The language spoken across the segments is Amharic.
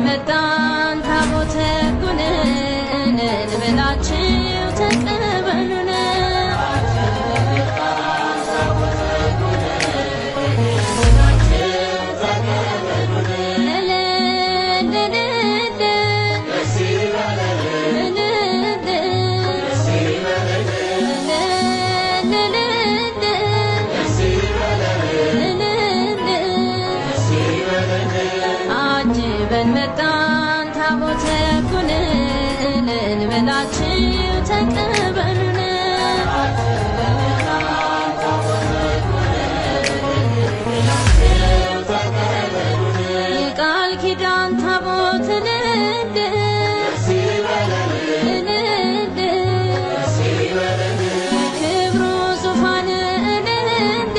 መጣን ታቦተ ጉነን ልበላችሁ ተቀበሉን መጣን ታቦተ ጉነን ልበላችሁ ተቀበሉን የቃል ኪዳን ታቦት ንድ ክብሩ ዙፋን ንድ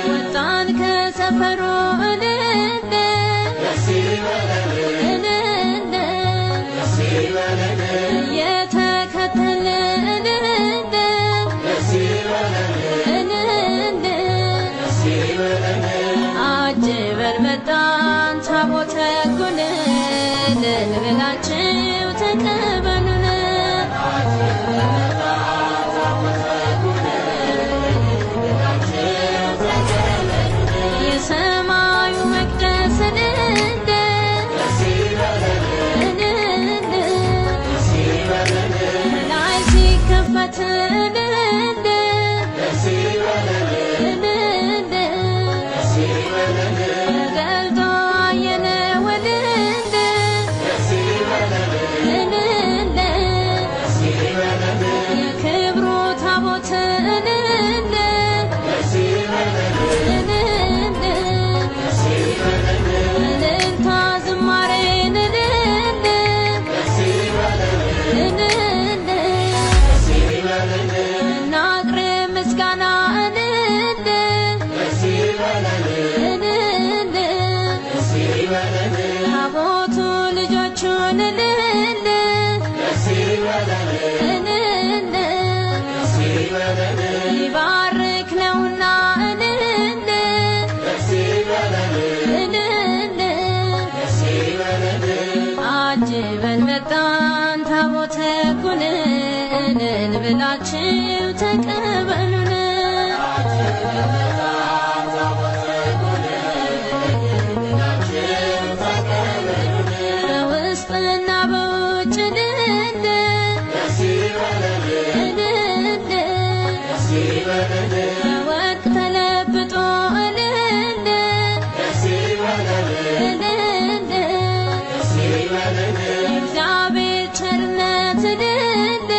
ወጣን ከሰፈሩ የተከተልን አጅበን መጣን ታቦተ ጉነን ልበላችሁ ተቀበሉን የሰማዩ መቅደስ ንድ ላይ ሲከፈት ንድ ገልጦ አየነው ንድ የክብሩ ታቦት ንድ እልልታ ዝማሬ ንድ እናቅርብ ምስጋና ንድ ታቦቱ ልጆቹን ንድ ሊባርክ ነውና ንድ አጅበን መጣን ታቦተ ጉነን ልበላችሁ ተቀበሉን በውስጥና በውጭ ንድ ወርቅ ተለብጦ ንድ እግዚአብሔር ቸርነት ንድ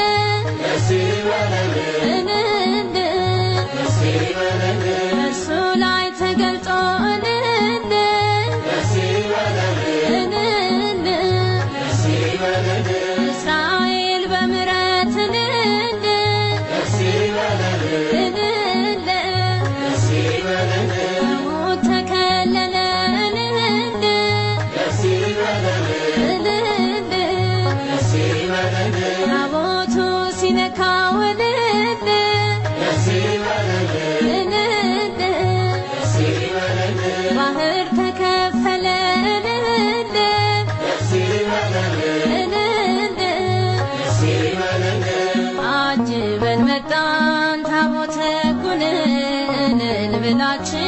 ብላችሁ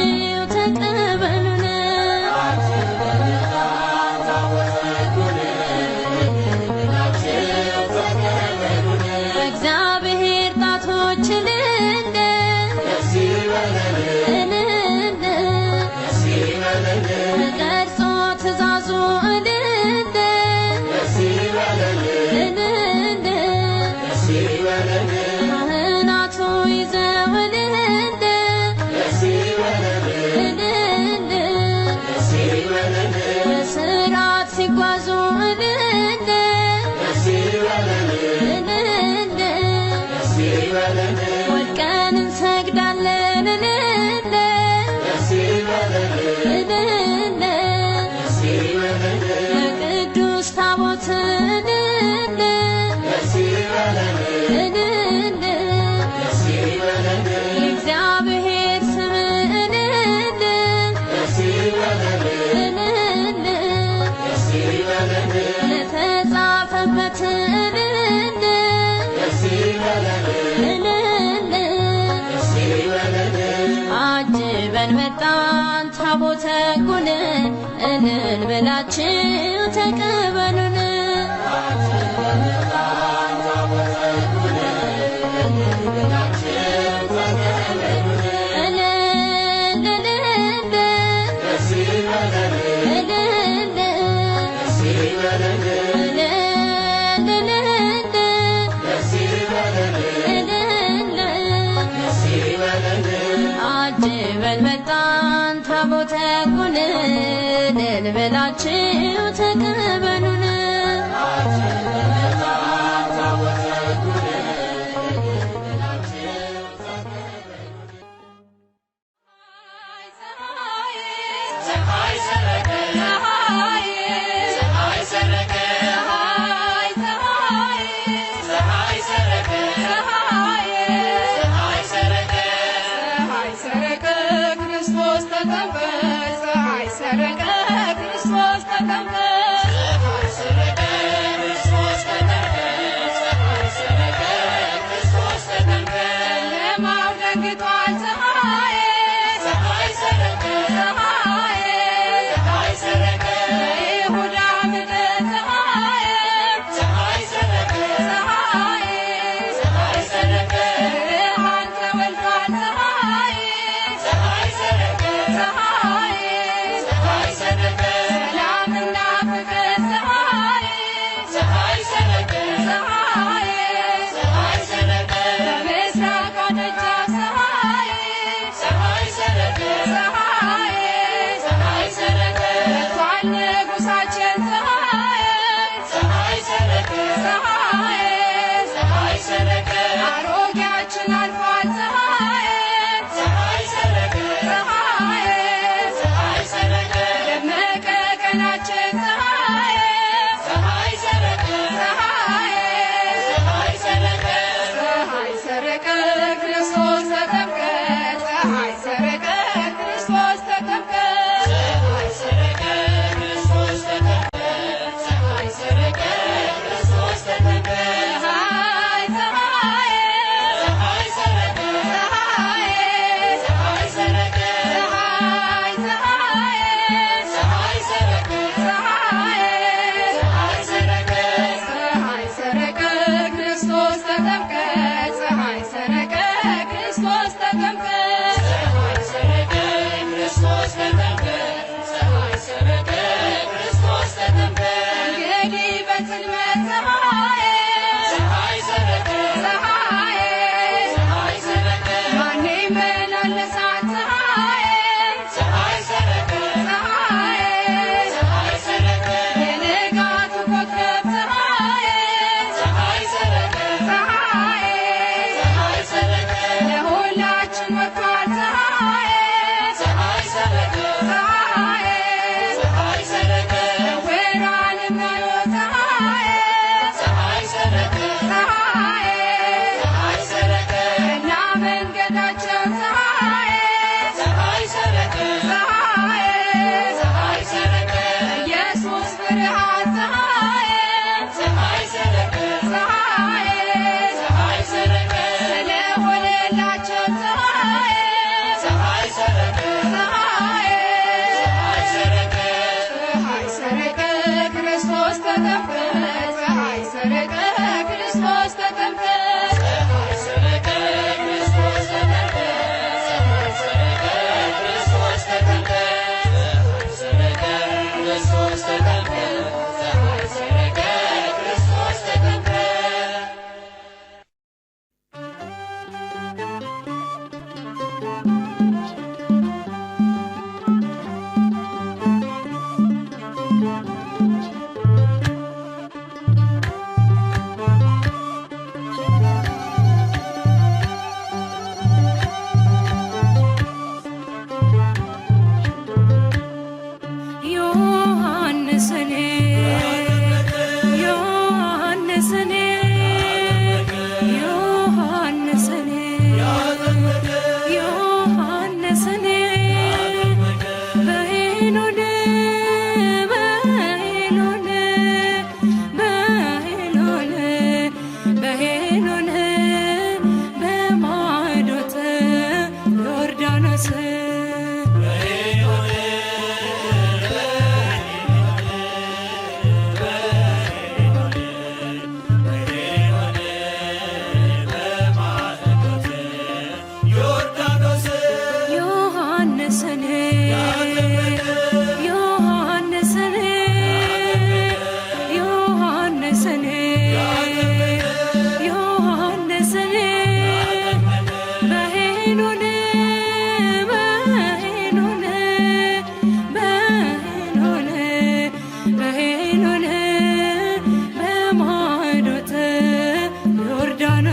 ተቀበሉን። በእግዚአብሔር ጣቶች እልል ተቀርጾ ትእዛዙ እልል ካህናቱ ይዘው እልል በሥርዓት ሲጓዙ እልል ወድቀን እንሰግዳለን እልል ለቅዱስ ታቦት እልል የእግዚአብሔር ስም እልል ለተጻፈበት እልል አጅበን መጣን ታቦተ ሕጉን እልል ብላችሁ ተቀበሉን። አጅበን መጣን ታቦተ ሕጉን እልል ብላችሁ ተቀበሉን።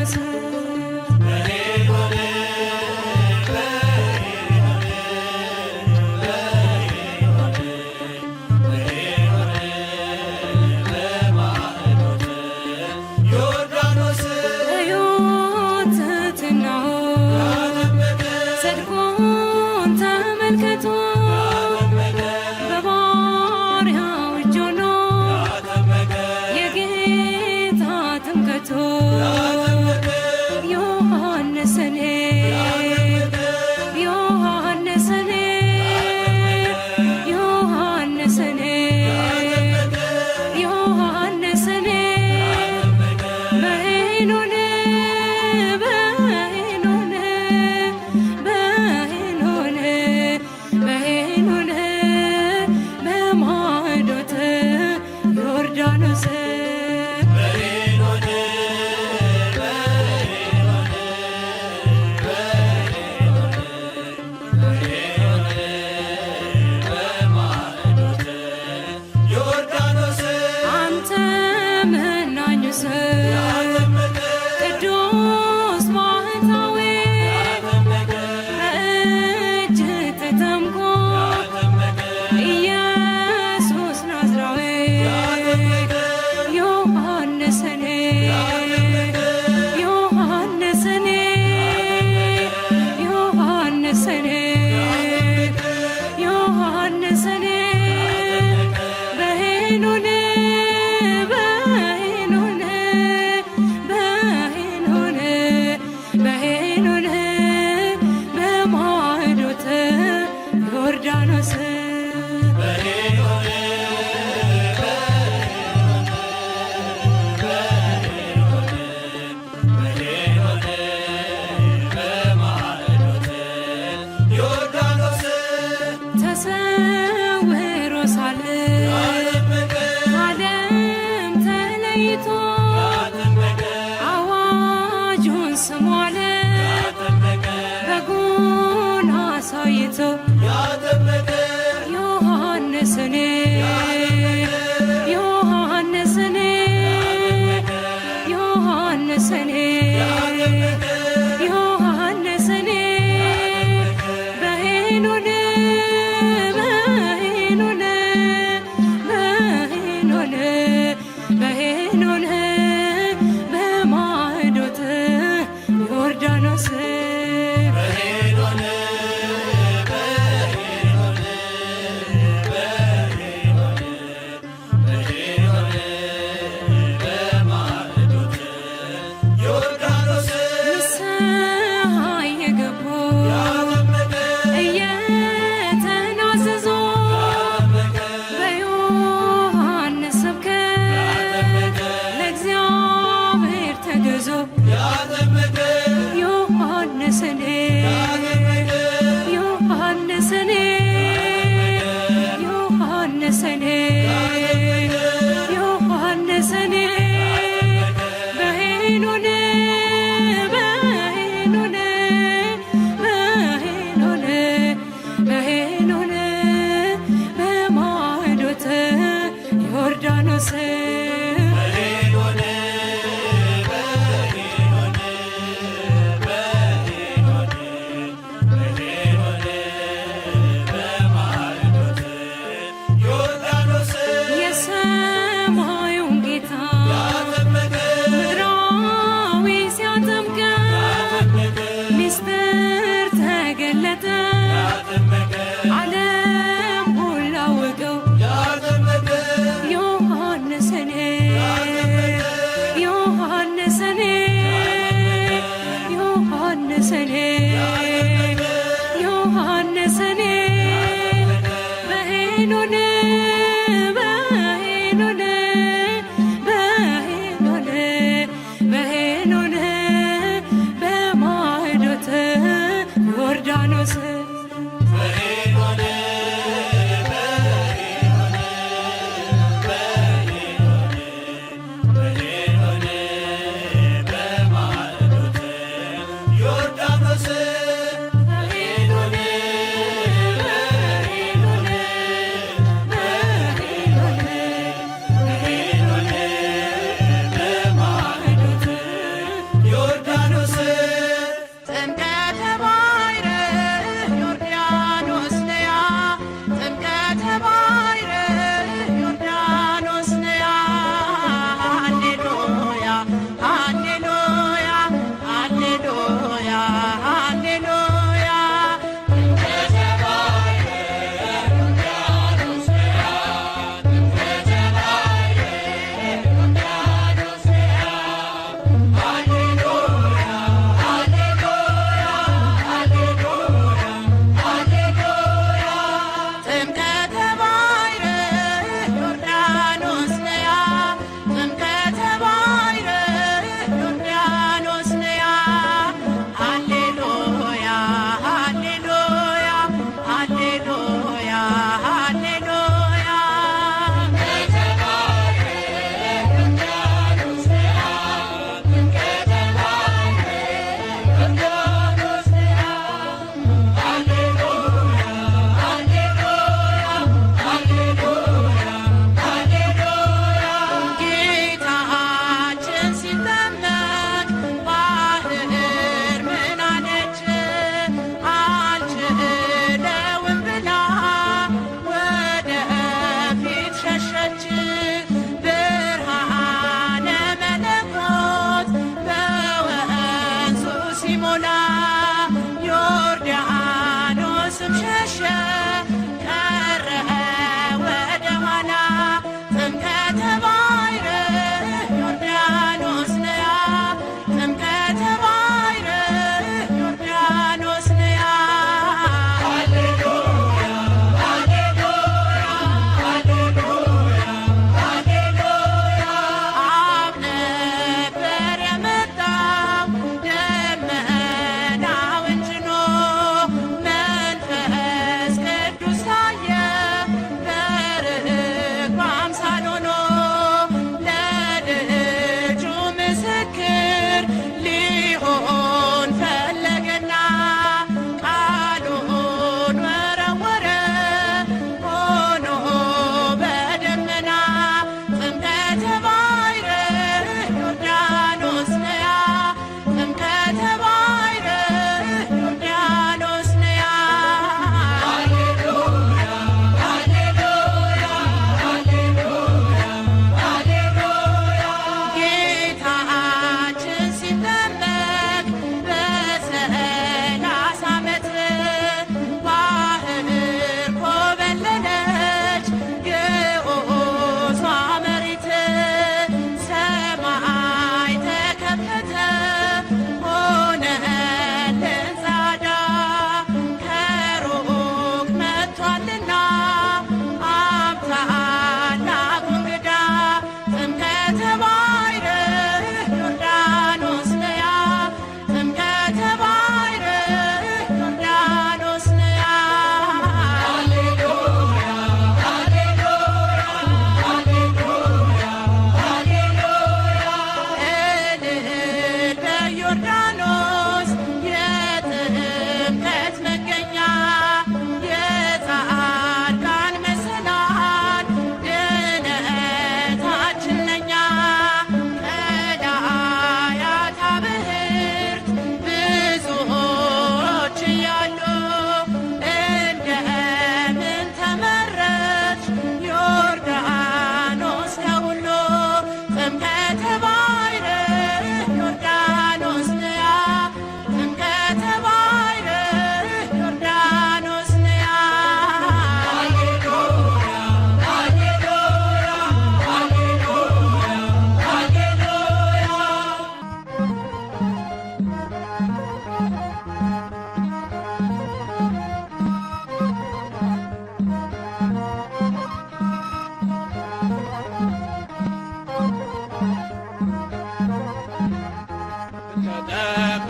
ዮርዳኖስ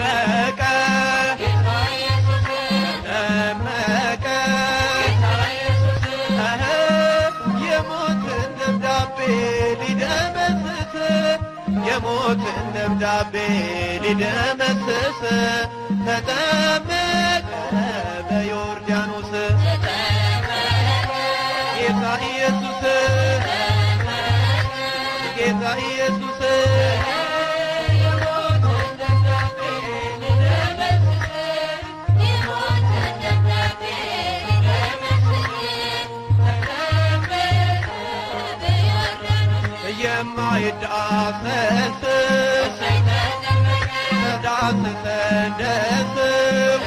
ደመቀ ደመቀ የሞትን ደብዳቤ ሊደመስስ የሞትን ደብዳቤ ሊደመስስ ተጠመቀ በዮርዳኖስ ጌታ ኢየሱስ ጌታ ኢየሱስ የማይዳሰስ ተዳስሰን ደስም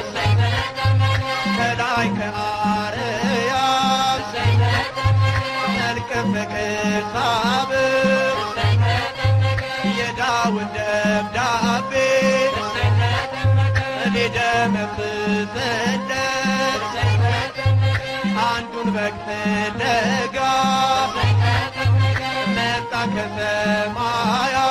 ከላይ ከአርያም መልክም ፍቅር ሳብም የዳዊት ደብዳቤ ሊደመስስለት አንዱን በግ ፍለጋ መጣ ከሰማያት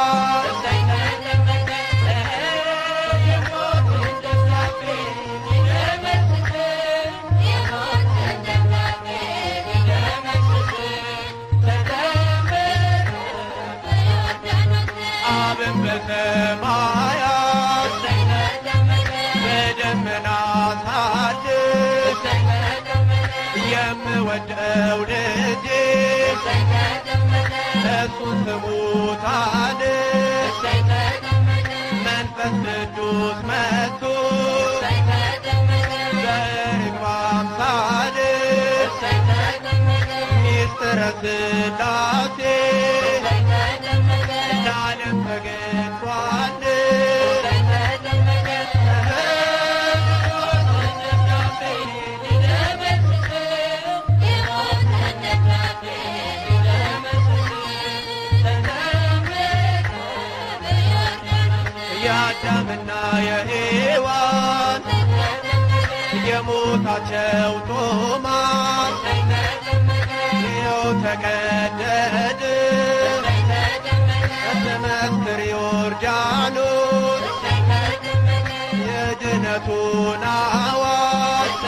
አብን በሰማያት በደመና ሳድስ የምወደው ልጄ እሱን ስሙታን መንፈስ ቅዱስ መጥቶ በርግብ አምሳል ሚስጥረ ሥላሴ ለዓለም ተገልጧል። የአዳምና የሔዋን የሞታቸው ጦማር ይኸው ተቀደደ በመስክር ዮርዳኖስ የድነቱን አዋጅ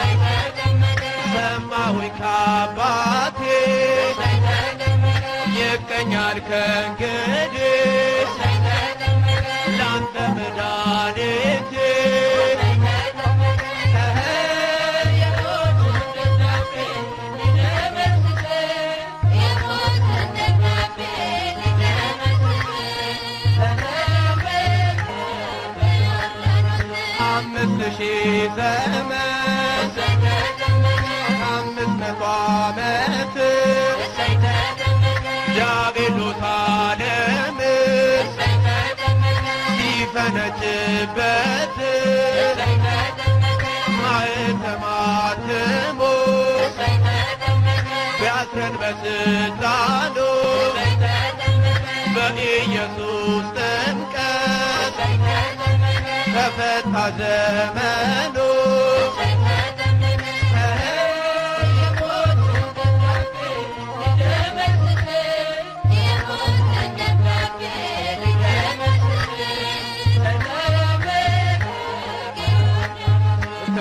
ሰማሁኝ ከአባቴ ይቀኛል ከእንግዲህ ላንተ መድኃኒቴ አምስት ሺህ ዘመን 500 ዓመት ዲያብሎስ ዓለምን ሲፈነጭበት ማኅተም አትሞ ቢያስረን በሥልጣኑ በኢየሱስ ጥምቀት ተፈታ ዘመኑ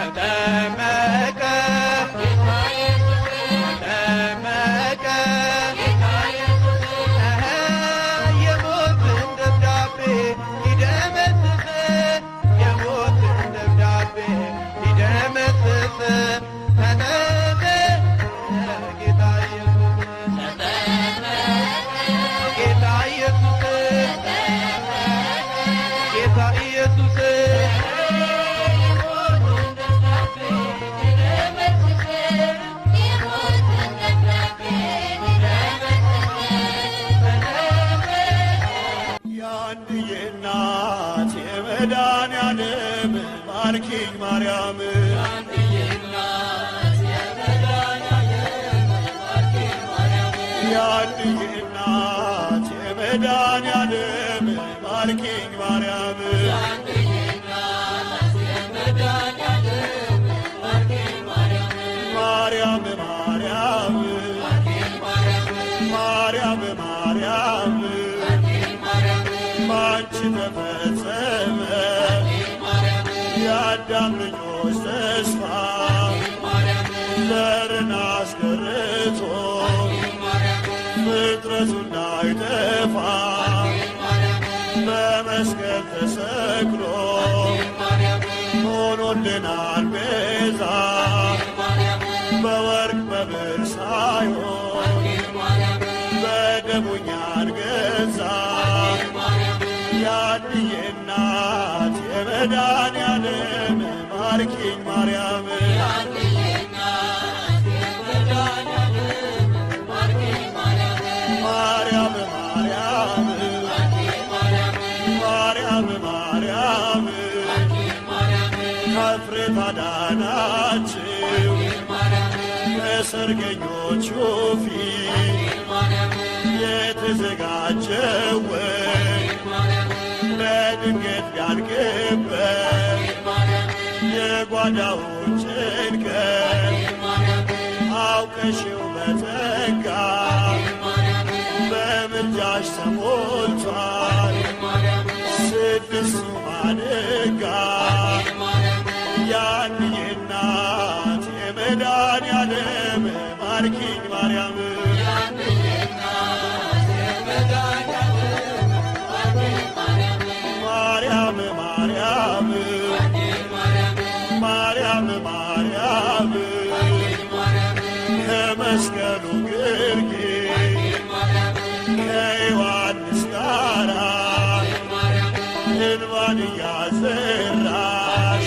ተጠመቀ ተጠመቀ የሞትን ደብዳቤ ሊደመስስ የሞትን ደብዳቤ ሊደመስስ ተጠመቀ ጌታ ኢየሱስ ጌታ ኢየሱስ ጌታ ኢየሱስ የአንድዬ እናት የመድኃኒዓለም ባርኪኝ ማርያም የአንድዬ እናት የመድኃኒዓለም ባርኪኝ ማርያም ማርያም ማርያም ማርያም ማርያም ባንቺ ተፈጸመ የአዳም ልጆች ተስፋ ዘርን አስቀርቶ ፍጥረቱ እንዳይጠፋ በመስቀል ተሰቅሎ ሆኖልናል ቤዛ በወርቅ በብር ሳይሆን በደሙ እኛን ገዛ። የአንድዬ እናት የመድኃኒዓለም ባርኪኝ ማርያም ማርያም ማርያም ማርያም ማርያም ከፍሬት አዳናችሁ ከሰርገኞቹ ፊት የተዘጋጀው በድንገት ቢያልቅበት የጓዳውን ጭንቀት አውቀሽው በተጋ በምልጃሽ ተሞልቷል ስድስቱ ማድጋ። የአንድዬ እናት የመድኃኒዓለም ባርኪኝ ማርያም ማርያም ማርያም ማርያም ማርያም ከመስቀሉ ግርጌ ከዮሐንስ ጋራ እንባን እያዘራሽ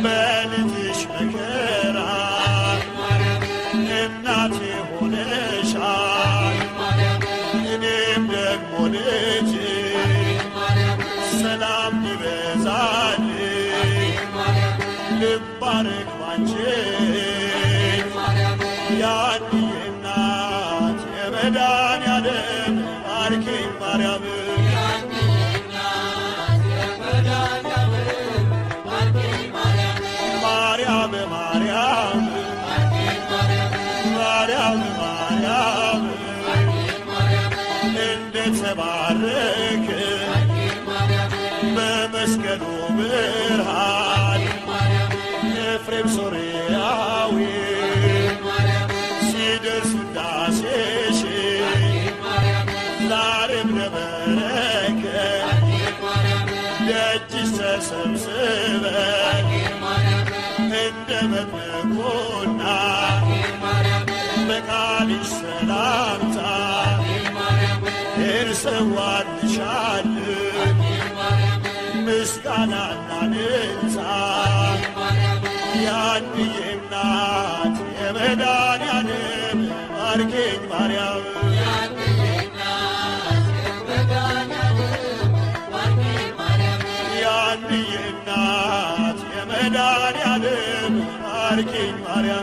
በልጅሽ መከራ እናቴ ሆነሻል እኔም ደግሞ ልጅ ሰላም ይበዛልኝ ልባረክ ባንቺ የአንድዬ እናት የመድኃኒዓለም ባርኪኝ ማርያም ማርያም ማርያም ማርያም ማርያም እንደተባረክ በመስቀሉ ብርሃን ኤፍሬም ሶርያዊ ሲደርስ ውዳሴሽ ዛሬም ለበረከት ደጅሽ ተሰብስበን እንደ መጥምቁና በቃልሽ ሰላምታ እንሰዋልሻለን ምስጋናና ንንሳ። የአንድዬ እናት የመድኃኒዓለም ባርኪኝ ማርያም የአንድዬ እናት የመድኃኒዓለም ባርኪኝ ማርያም